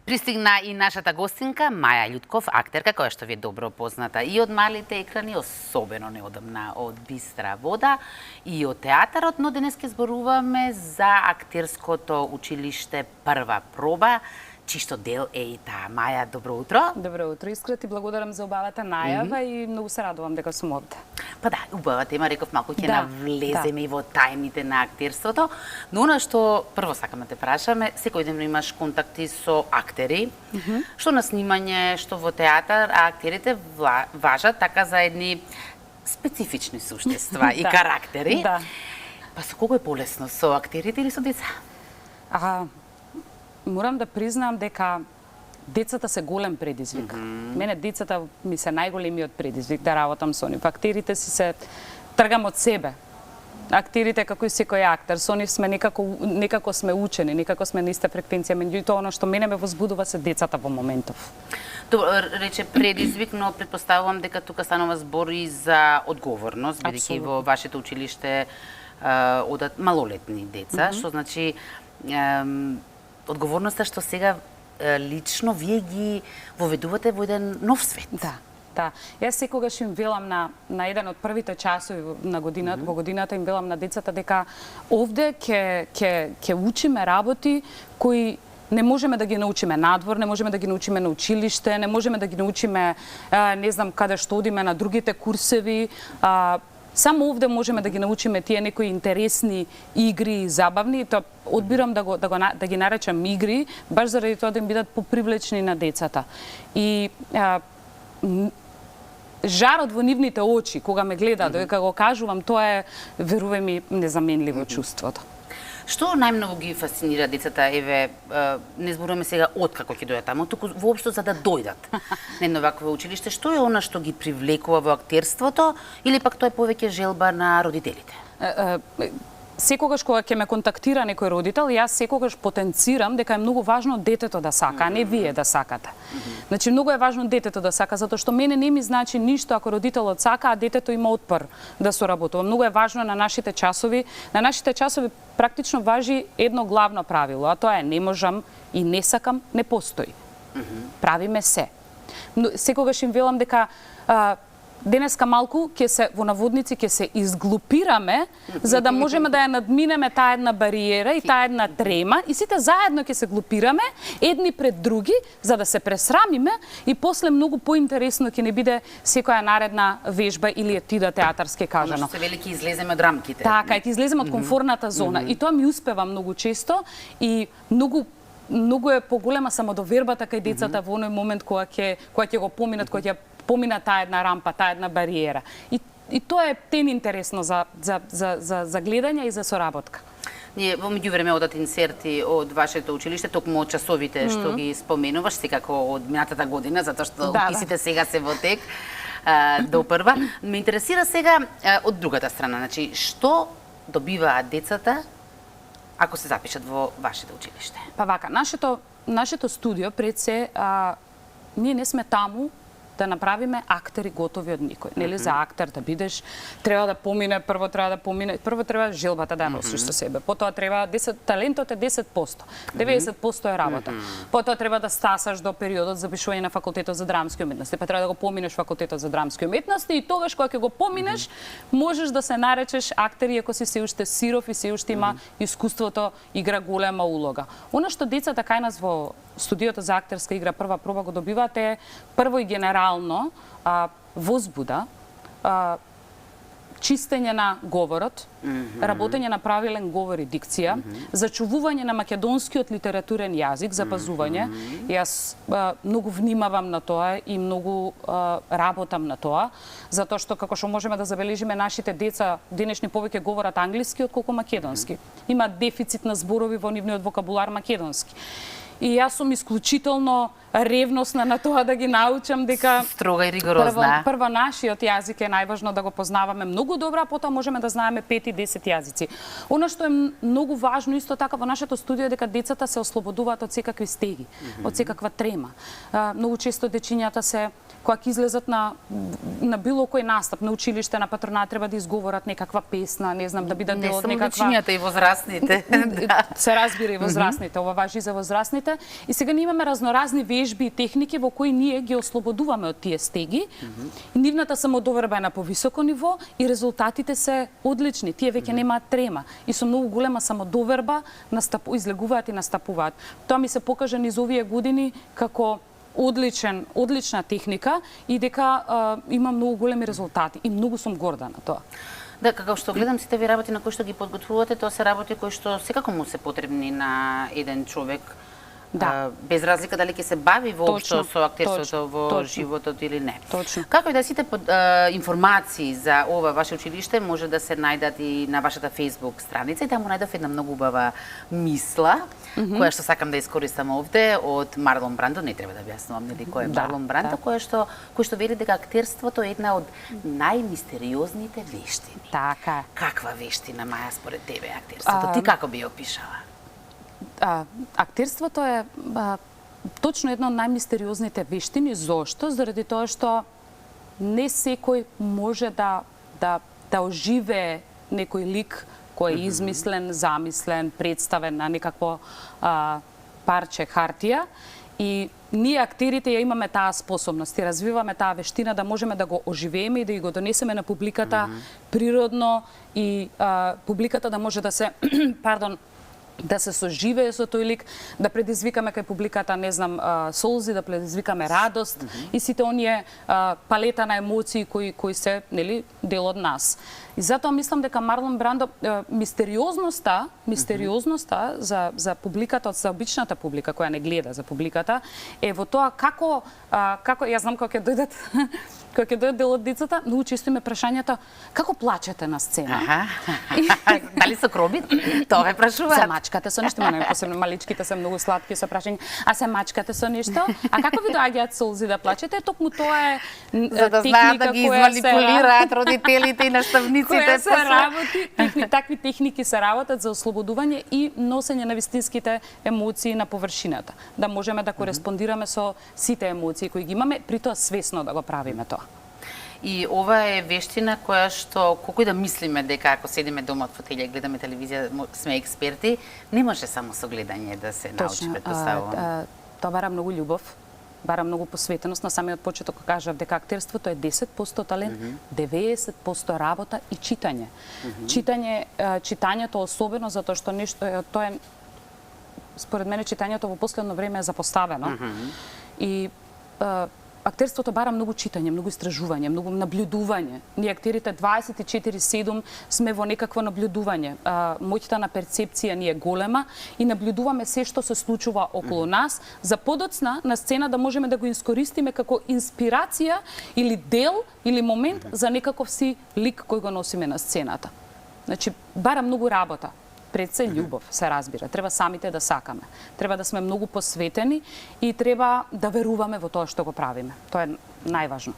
Пристигна и нашата гостинка Маја Љутков, актерка која што ви е добро позната и од малите екрани, особено неодамна од Бистра вода и од театарот, но денес ќе зборуваме за актерското училиште Прва проба, чишто дел е и таа. Маја, добро утро. Добро утро, Искра, ти благодарам за убавата најава и многу се радувам дека сум овде. Па да, убава тема, реков малку ќе навлеземе и во тајните на актерството, но она што прво сакаме да те прашаме, секојдневно имаш контакти со актери, што на снимање, што во театар, а актерите важат така за едни специфични суштества и карактери. Да. Па со кого е полесно, со актерите или со деца? Морам да признам дека децата се голем предизвик. Мене децата ми се најголемиот предизвик да работам со нив. Актерите се тргам од себе. Актерите како и секој актер, со нив сме некако сме учени, некако сме на иста фреквенција, меѓутоа она што мене ме возбудува се децата во моментов. Добро, рече предизвик, но претпоставувам дека тука станува збор и за одговорност, бидејќи во вашето училиште одат малолетни деца, што значи одговорноста што сега лично вие ги воведувате во еден нов свет. Да. Јас секогаш им велам на еден од првите часови на годината, во годината им велам на децата дека овде ќе учиме работи кои не можеме да ги научиме надвор, не можеме да ги научиме на училиште, не можеме да ги научиме не знам каде што одиме на другите курсеви. Само овде можеме да ги научиме тие некои интересни игри и забавни, тоа одбирам да ги наречам игри, баш заради тоа да им бидат попривлечни на децата. И жарот во нивните очи кога ме гледаат, додека го кажувам, тоа е, верувај ми, незаменливо чувството. Што најмногу ги фасцинира децата, еве, не зборуваме сега откако ќе дојдат таму, туку воопшто за да дојдат на едно вакво училиште, што е она што ги привлекува во актерството или пак тоа е повеќе желба на родителите? Секогаш кога ќе ме контактира некој родител, јас секогаш потенцирам дека е многу важно детето да сака, а не вие да сакате. Значи, многу е важно детето да сака, затоа што мене не ми значи ништо ако родителот сака, а детето има отпор да соработува. Многу е важно на нашите часови. На нашите часови практично важи едно главно правило, а тоа е не можам и не сакам, не постои. Правиме се. Секогаш им велам дека денеска малку ќе се во наводници ќе се изглупираме за да можеме да ја надминеме таа една бариера и таа една трема и сите заедно ќе се глупираме едни пред други за да се пресрамиме и после многу поинтересно ќе не биде секоја наредна вежба или етида театарски кажано. Што се вели ќе излеземе од рамките. Така, ќе излеземе од комфорната зона и тоа ми успева многу често и многу е поголема самодовербата кај децата во оној момент кога ќе го поминат, кога ќе помина таа една рампа, таа една бариера. И тоа е тен интересно за гледање и за соработка. Ние во меѓувреме одат инсерти од вашето училиште, токму од часовите што ги споменуваш, секако од минатата година, затоа што уписите сега се во тек до прва. Ме интересира сега од другата страна, значи што добиваат децата ако се запишат во вашето училиште? Па вака, нашето студио пред се ние не сме таму да направиме актери готови од никој. Нели за актер да бидеш, прво треба желбата да носиш со себе. Потоа треба талентот е 10%. 90% е работа. Потоа треба да стасаш до периодот за запишување на факултетот за драмски уметности. Па треба да го поминеш факултетот за драмски уметности и тогаш кога ќе го поминеш, можеш да се наречеш актер иако си се уште сиров и се уште има искуството, игра голема улога. Она што децата кај нас во студиото за актерска игра Прва проба го добиваат е прво и генерално возбуда, чистење на говорот, работење на правилен говор и дикција, зачувување на македонскиот литературен јазик, запазување. Јас многу внимавам на тоа и многу работам на тоа, затоа што како што можеме да забележиме нашите деца денешни повеќе говорат англиски отколку македонски. Има дефицит на зборови во нивниот вокабулар македонски. И јас сум исклучително ревносна на тоа да ги научам дека строга и ригорозна. Прво нашиот јазик е најважно да го познаваме многу добро, а потоа можеме да знаеме 5 и 10 јазици. Она што е многу важно исто така во нашето студио е дека децата се ослободуваат од секакви стеги, од секаква трема. Многу често дечињата се кога ќе излезат на било кој настап, на училиште, на патронат, треба да изговорат некаква песна, не знам, да бидат дел од некаква... Не само дечињата и возрастните. Се разбира и возрастните, ова важи за возрастните. И сега ние имаме разноразни вежби и техники во кои ние ги ослободуваме од тие стеги. Нивната самодоверба е на повисоко ниво и резултатите се одлични. Тие веќе немаат трема и со многу голема самодоверба излегуваат и настапуваат. Тоа ми се покажа низ овие години како одлична техника и дека има многу големи резултати и многу сум горда на тоа. Да, како што гледам сите ви работи на кои што ги подготвувате, тоа се работи кои што секако му се потребни на еден човек. Да. Без разлика дали ќе се бави воопшто со актерството во животот или не. Точно. Како и да сите информации за ова ваше училиште може да се најдат и на вашата Facebook страница и таму најдов една многу убава мисла, која што сакам да искористам овде од Марлон Брандо, не треба да објаснувам нели кој е Марлон Брандо, кој што вели дека актерството е една од најмистериозните вештини. Така. Каква вештина, Маја, според тебе актерството? Ти како би ја опишала? Актерството е точно една од најмистериозните вештини. Зошто? Заради тоа што не секој може да оживее некој лик кој е измислен, замислен, представен на некакво парче хартија. И ние актерите ја имаме таа способност и развиваме таа вештина да можеме да го оживееме и да го донесеме на публиката природно и публиката да може да се да се соживее со тој лик, да предизвикаме кај публиката, не знам, солзи, да предизвикаме радост и сите оние палета на емоции кои се, нели, дел од нас. И затоа мислам дека Марлон Брандо мистериозноста за публиката, за обичната публика која не гледа за публиката, е во тоа како јас знам кога ќе дојдат дел од децата, многу често име прашањето како плачете на сцена. Дали со кробит? Тоа ме прашуваат. Се мачкате со нешто, мене посебно маличките се многу сладки со прашање. А се мачкате со нешто? А како ви доаѓаат солзи да плачете? Токму тоа е за да знаат да ги изманипулираат родителите и наставниците. Такви техники се работат за ослободување и носење на вистинските емоции на површината. Да можеме да кореспондираме со сите емоции кои ги имаме, при тоа свесно да го правиме тоа. И ова е вештина која што, колку и да мислиме дека ако седиме дома од фотелја и гледаме телевизија, сме експерти, не може само со гледање да се научи, предпоставувам. Тоа бара многу љубов, бара многу посветеност. На самиот почеток кажав дека актерството е 10% талент, 90% работа и читање. Читањето особено затоа што нешто тоа е, според мене читањето во последно време е запоставено. И актерството бара многу читање, многу истражување, многу наблюдување. Ние актерите 24/7 сме во некакво наблюдување. Моќта на перцепција ни е голема и наблюдуваме се што се случува околу нас, за подоцна на сцена да можеме да го искористиме како инспирација или дел или момент за некаков си лик кој го носиме на сцената. Значи, бара многу работа. Пред се љубов, се разбира. Треба самите да сакаме. Треба да сме многу посветени и треба да веруваме во тоа што го правиме. Тоа е најважно.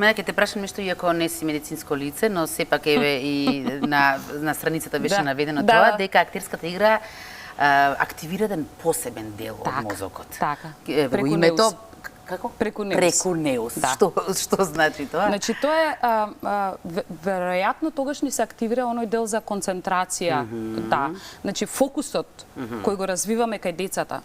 Мене ќе те прашам нешто, иако не си медицинско лице, но сепак еве и на страницата беше наведено тоа, дека актерската игра активира еден посебен дел од мозокот. Така. Во името како? Прекунеус. Прекунеус. Што значи тоа? Значи тоа е веројатно тогаш ни се активира оној дел за концентрација, Значи фокусот кој го развиваме кај децата.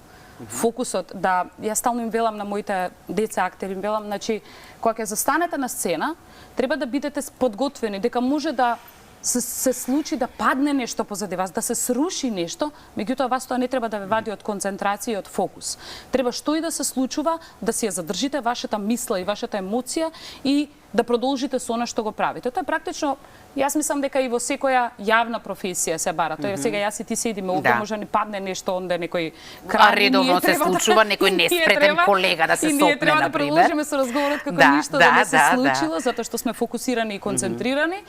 Фокусот да јас стално им велам на моите деца актери, им велам, значи кога ќе застанете на сцена, треба да бидете подготвени дека може да се случи да падне нешто позади вас, да се сруши нешто, меѓутоа вас тоа не треба да ве вади од концентрација и од фокус. Треба што и да се случува, да си ја задржите вашата мисла и вашата емоција и да продолжите со она што го правите. Тоа е практично, јас мислам дека и во секоја јавна професија се бара. Тоа е сега јас и ти седиме овде, може ни падне нешто онде некој кран. Редовно се случува некој неспретен колега да се сопне, и ние треба да продолжиме со разговорот како ништо да не се случило, затоа што сме фокусирани и концентрирани.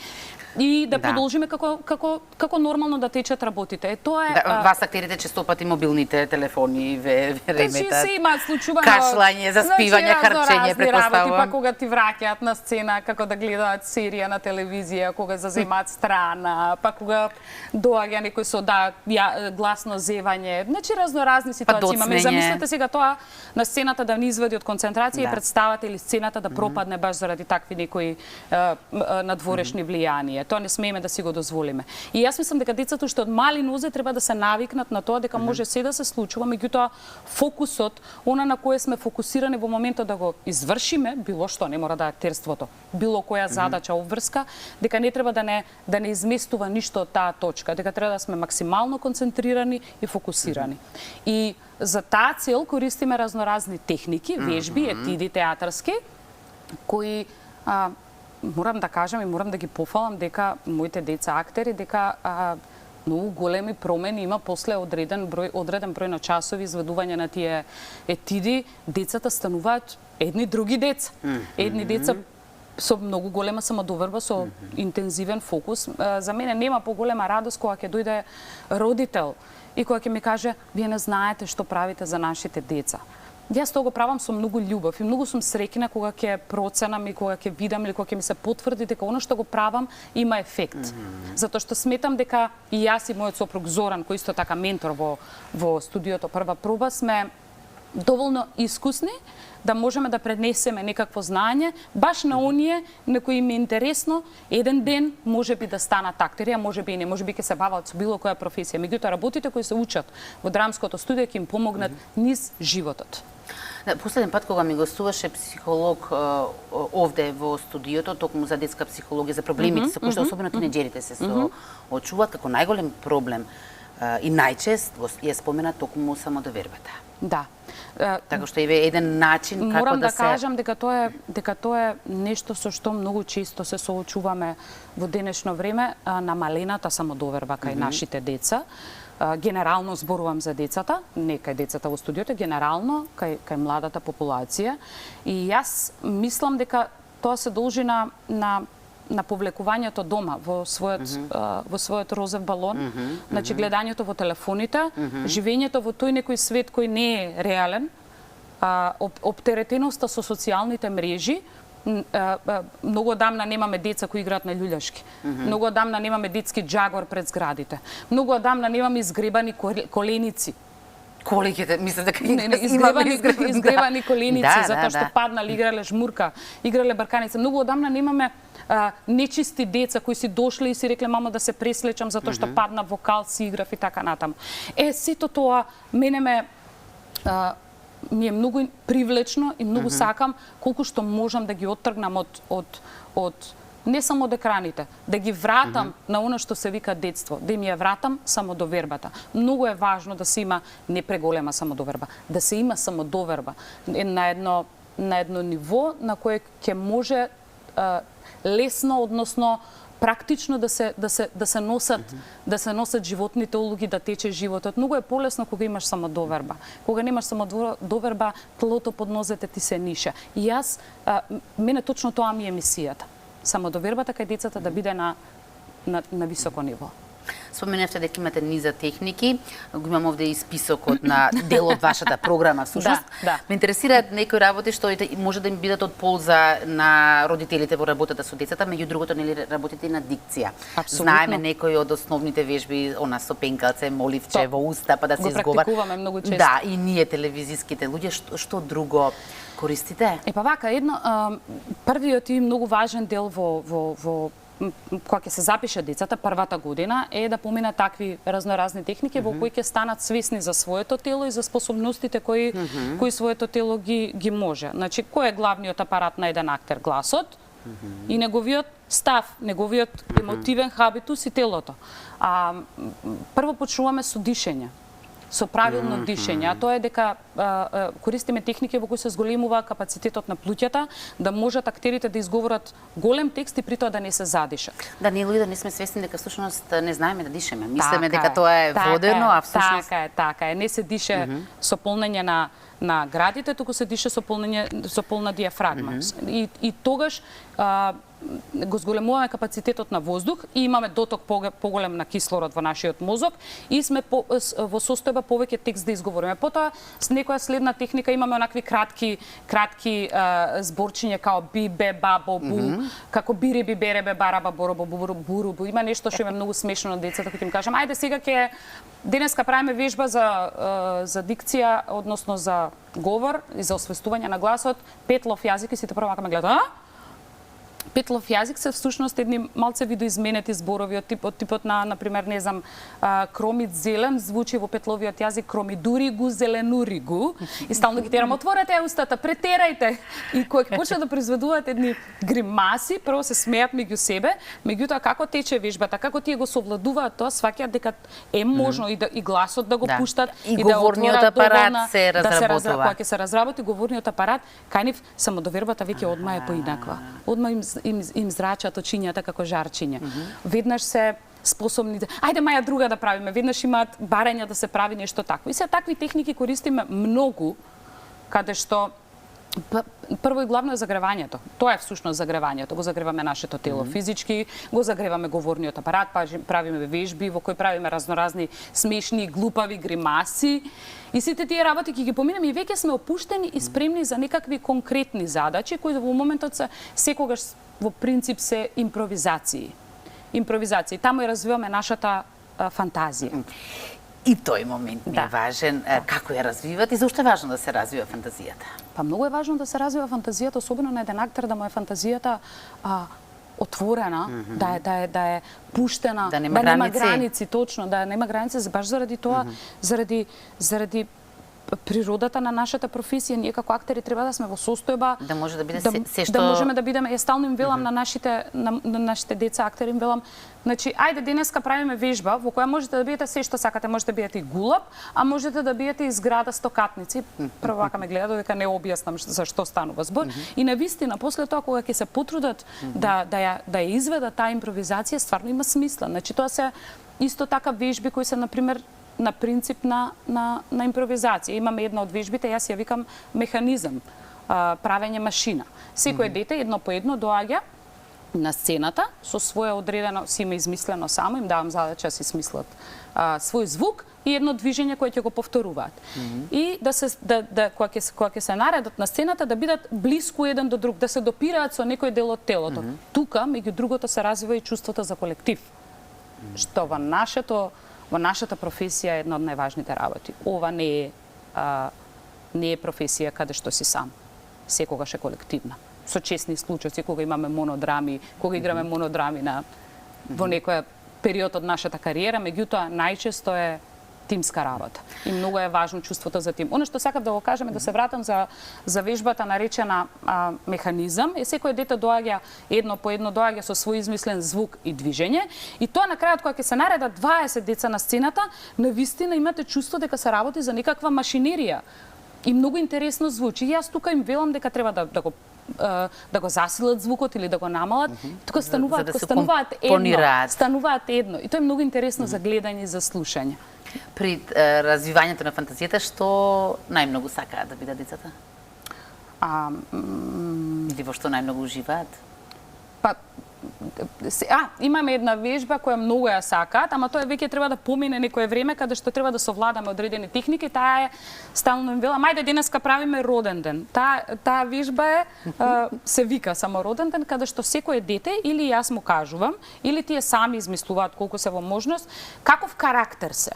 И да продолжиме како нормално да течат работите. Тоа е вас актерите честопати мобилните телефони ве реметат. Се има случување кашлање, заспивање, харчење, претпоставувам. Па кога ти враќаат на сцена како да гледаат серија на телевизија, кога заземаат страна, па кога доаѓа некој со гласно зевање. Значи разноразни ситуации имаме. Замислете сега тоа на сцената да ни извади од концентрација и представата или сцената да пропадне баш заради такви некои надворешни влијанија. Тоа не смееме да си го дозволиме. И јас мислам дека децата што од мали нозе треба да се навикнат на тоа дека може се да се случува, меѓутоа фокусот, она на кое сме фокусирани во моментот да го извршиме, било што, не мора да е актерството, било која задача обврска, дека не треба да не изместува ништо од таа точка, дека треба да сме максимално концентрирани и фокусирани. И за таа цел користиме разноразни техники, вежби, етиди театарски, кои морам да кажам и морам да ги пофалам дека моите деца актери дека многу големи промени има после одреден број на часови изведување на тие етиди, децата стануваат едни други деца. Едни деца со многу голема самодоверба, со интензивен фокус. За мене нема поголема радост кога ќе дојде родител и кога ќе ми каже: "Вие не знаете што правите за нашите деца." Јас тоа го правам со многу љубов и многу сум среќна кога ќе проценам и кога ќе видам или кога ќе ми се потврди дека она што го правам има ефект. Затоа што сметам дека и јас и мојот сопруг Зоран, кој исто така ментор во студиото Прва проба, сме доволно искусни да можеме да пренесеме некакво знаење баш на оние на кои им е интересно еден ден можеби да станат актери, а можеби и не, можеби ќе се бават со било која професија. Меѓутоа работите кои се учат во драмското студио ќе им помогнат низ животот. Последен пат кога ми гостуваше психолог овде во студиото, токму за детска психологија, за проблемите со кои што особено тинеџерите се соочуваат, како најголем проблем и најчест ја спомена токму самодовербата. Да. Така што е еден начин како морам да се... Морам да кажам дека тоа е нешто со што многу често се соочуваме во денешно време, намалената самодоверба кај нашите деца. Генерално зборувам за децата, не кај децата во студиото, генерално кај младата популација. И јас мислам дека тоа се должи на повлекувањето дома во својот розев балон, значи гледањето во телефоните, живењето во тој некој свет кој не е реален, оптеретеноста со социјалните мрежи. Многу одамна немаме деца кои играат на љулјашки. Многу одамна немаме детски џагор пред зградите. Многу одамна немаме изгребани коленици. Коликите, мислам дека изгребани коленици, затоа што паднале, играле жмурка, играле барканица. Многу одамна немаме нечисти деца кои си дошле и си рекле: "Мамо, да се преслечам затоа што падна вокал, си играв" и така натаму. Сето тоа мене ми е многу привлечно и многу сакам колку што можам да ги оттргнам од не само од екраните, да ги вратам на оно што се вика детство, да им ја вратам самодовербата. Многу е важно да се има не преголема самодоверба, да се има самодоверба на едно ниво на кое ќе може лесно, односно практично да се носат животните улоги, да тече животот. Многу е полесно кога имаш самодоверба. Кога немаш самодоверба, тлото под нозете ти се ниша. И мене точно тоа ми е мисијата. Самодовербата кај децата да биде на високо ниво. Споменавте дека имате низа техники, го имам овде и списокот на дел од вашата програма всушност. Да. Ме интересираат некои работи што може да им бидат од полза на родителите во работата со децата, меѓу другото нели работите и на дикција. Апсолутно. Знаеме некои од основните вежби, она со пенкалце, моливче во уста, па да се изговара. Го практикуваме многу често. Да, и ние телевизиските луѓе што друго користите? Вака, првиот и многу важен дел во кога ќе се запише децата првата година е да помина такви разноразни техники во кои ќе станат свесни за своето тело и за способностите кои своето тело ги може. Значи, кој е главниот апарат на еден актер? Гласот и неговиот став, неговиот емотивен хабитус и телото. Прво почнуваме со дишење. со правилно дишење, а тоа е дека користиме техники во кои се зголемува капацитетот на плуќата, да можат актерите да изговорат голем текст и при тоа да не се задишат. Да, ние луѓе не сме свесни дека всушност не знаеме да дишеме. Мислиме дека тоа е водено, а всушност така е. Не се дише со полнење на градите, туку се дише со полна диафрагма. И тогаш го зголемуваме капацитетот на воздух и имаме доток поголем на кислород во нашиот мозок и сме во состојба повеќе текст да изговориме. Потоа с некоја следна техника имаме онакви кратки зборчиња као би, бе, ба, бо, бу, како бири, би, бере, бе, бара, ба, боро, бо, буру, бу. Има нешто што е многу смешно на децата, кои ќе им кажам, ајде сега ќе денеска правиме вежба за дикција, односно за говор и за освестување на гласот, петлов јазик и сите прво вака ме гледаат, Петлов јазик се всушност едни малце видоизменети зборови од типот на например, не знам, кромит зелен звучи во петловиот јазик кромидуригу, зеленуригу и стално ги терам, отворете устата, претерајте. И кога ќе почнат да произведуваат едни гримаси, прво се смеат меѓу себе, меѓутоа како тече вежбата, како тие го совладуваат тоа, сваќаат дека е можно и гласот да го пуштат и говорниот апарат се разработува. Кога ќе се разработи говорниот апарат, кај нив самодовербата веќе одма е поинаква. Одма им зрачат очињата како жарчиња. Веднаш се способни да... Ајде маја друга да правиме, веднаш имаат барања да се прави нешто такво. И се такви техники користиме многу, каде што прво и главно е загревањето. Тоа е всушност загревањето. Го загреваме нашето тело физички, го загреваме говорниот апарат, правиме вежби во кои правиме разноразни смешни, глупави гримаси. И сите тие работи ќе ги поминеме и веќе сме опуштени и спремни за некакви конкретни задачи кои во моментот се секогаш во принцип се импровизации. Таму ја развиваме нашата фантазија. И тој момент не е важен. Како ја развиват и зашто е важно да се развива фантазијата? Па многу е важно да се развива фантазијата, особено на еден актер, да му е фантазијата отворена, да е пуштена, да нема граници, точно, да нема граници, баш заради тоа, заради природата на нашата професија, ние како актери треба да сме во состојба да може да биде се што да можеме да бидеме. Ја стално им велам на нашите деца актери, им велам, значи ајде денеска правиме вежба во која можете да биете се што сакате, можете да биете и гулаб, а можете да биете и зграда стокатници. Прво вака ме гледа додека не објаснам за што станува збор. И навистина после тоа кога ќе се потрудат да ја изведат таа импровизација, стварно има смисла. Значи тоа се исто така вежби кои се на принцип на импровизација. Имаме една од вежбите, јас ја викам механизам, правење машина. Секој дете едно по едно доаѓа на сцената со свое одредено, си има измислено само, им давам задача да си смислат свој звук и едно движење кое ќе го повторуваат. И кога ќе се наредат на сцената да бидат блиску еден до друг, да се допираат со некој дел од телото. Тука, меѓу другото, се развива и чувството за колектив. Што во нашата професија е една од најважните работи. Ова не е професија каде што си сам. Секогаш е колективна. Со честни случаи, кога имаме монодрами, кога играме монодрами во некоја период од нашата кариера, меѓутоа најчесто е тимска работа. И многу е важно чувството за тим. Оно што сакав да го кажам е да се вратам за вежбата наречена механизам. Секој дете доаѓа едно по едно доаѓа со свој измислен звук и движење. И тоа на крајот кога ќе се наредат 20 деца на сцената, навистина имате чувство дека се работи за некаква машинерија. И многу интересно звучи. И јас тука им велам дека треба да го засилат звукот или да го намалат. Тука стануваат едно. И тоа е многу интересно за гледање и за слушање. При развивањето на фантазијата, што најмногу сакаат да бидат децата? Или во што најмногу уживаат? Имаме една вежба која многу ја сакаат, ама тоа веќе треба да помине некое време каде што треба да совладаме одредени техники. Таа е, стално им велам, ајде денеска правиме роден ден. Таа вежба е, се вика само роден ден, каде што секое дете или јас му кажувам, или тие сами измислуваат колку се во можност, каков карактер се.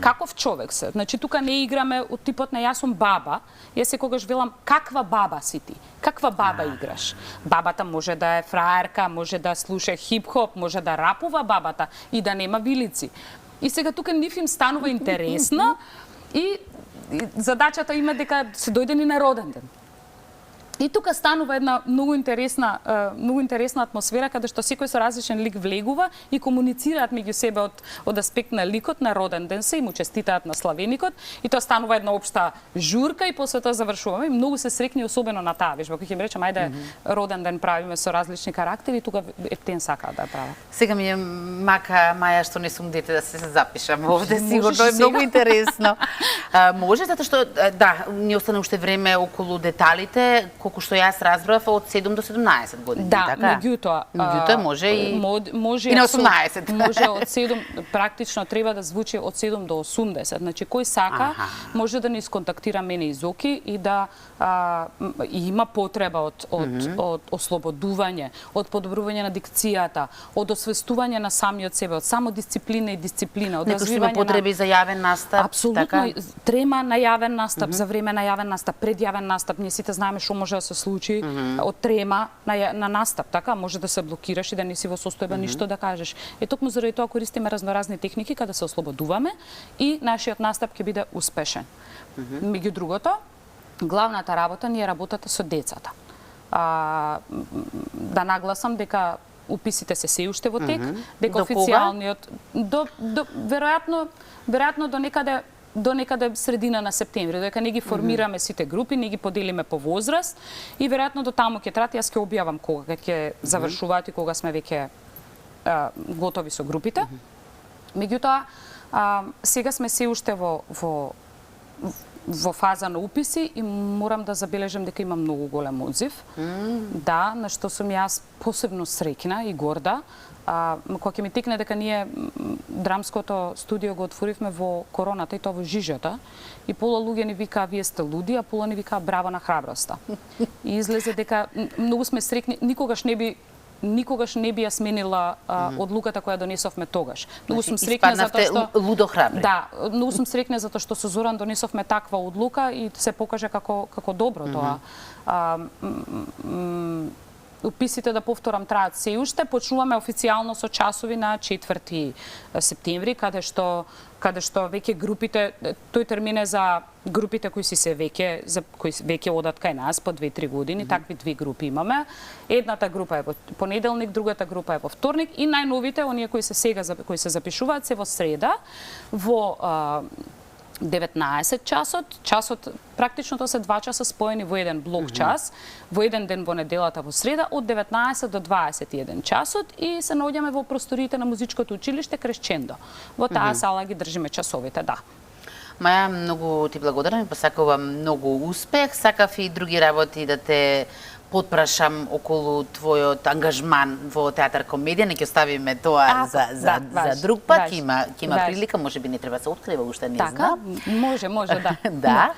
Каков човек се. Значи, тука не играме од типот на јас сум баба. Јас секогаш велам, каква баба си ти? Каква баба играш? Бабата може да е фраерка, може да слуша хип-хоп, може да рапува бабата и да нема вилици. И сега тука нив им станува интересно и задачата има дека се дојде ни на роден ден. И тука станува една многу интересна атмосфера каде што секој со различен лик влегува и комуницираат меѓу себе од аспект на ликот на роден ден се и му честитаат на славеникот и тоа станува една општа журка и после тоа завршуваме. Многу се срекни особено на таа, веќе ќе им речам ајде роден ден правиме со различни карактери, тука ептен сакаат да прават. Сега ми е мака Маја што не сум дете да се запишам овде, сигурно е многу интересно. Може затоа што да, ни остане уште време околу деталите. Колку што јас разбрав, од 7 до 17 години, да, така? Меѓутоа може и може и на 18. Може од 7, практично треба да звучи од 7 до 80. Значи, кој сака, може да ни сконтактира мене и Зоки и да има потреба од ослободување, од подобрување на дикцијата, од освестување на самиот себе, од самодисциплина и дисциплина, од развивање на потреби за јавен настап, апсолутно, така? Трема на јавен настап, за време на јавен настап, пред јавен настап, ние сите знаеме што може да се случи од трема на настап, така може да се блокираш и да не си во состојба ништо да кажеш. Токму заради тоа користиме разноразни техники каде се ослободуваме и нашиот настап ќе биде успешен. Меѓу другото, главната работа ни е работата со децата. Да нагласам дека уписите се уште во тек, дека официјалниот веројатно до некаде средина на септември, дека не ги формираме сите групи, не ги поделиме по возраст и веројатно до таму ќе трати, јас ќе објавам кога ќе завршуваат и кога сме веќе готови со групите. Меѓутоа, сега сме се уште во фаза на уписи и морам да забележам дека има многу голем одзив. Да, на што сум јас посебно среќна и горда. Кога ќе ми текне дека ние драмското студио го отворивме во короната и тоа во жижата и пола луѓе ни викаа вие сте луди, а пола ни викаа браво на храброста. И излезе дека многу сме среќни, никогаш не би ја сменила одлуката која донесовме тогаш. Многу сум среќна затоа што лудо храбри. Да, многу сум среќна затоа што со Зоран донесовме таква одлука и се покаже како добро тоа. Уписите, да повторам, траат се уште. Почнуваме официјално со часови на 4 септември, каде што веќе групите, тој термин е за групите кои веќе одат кај нас по 2-3 години, такви 2 групи имаме. Едната група е во понеделник, другата група е во вторник и најновите, оние кои се запишуваат, се во среда, во 19 часот практично тоа се 2 часа споени во еден блок час, во еден ден во неделата во среда, од 19 до 21 часот и се наоѓаме во просториите на музичкото училиште Кресчендо. Во таа сала ги држиме часовите, да. Маја, многу ти благодарам и посакувам многу успех. Сакав и други работи да те потпрашам околу твојот ангажман во театар комедија, не ќе оставиме тоа за друг пат, ќе има прилика, можеби не треба да се открива уште, не знам. Така, може, да. Да.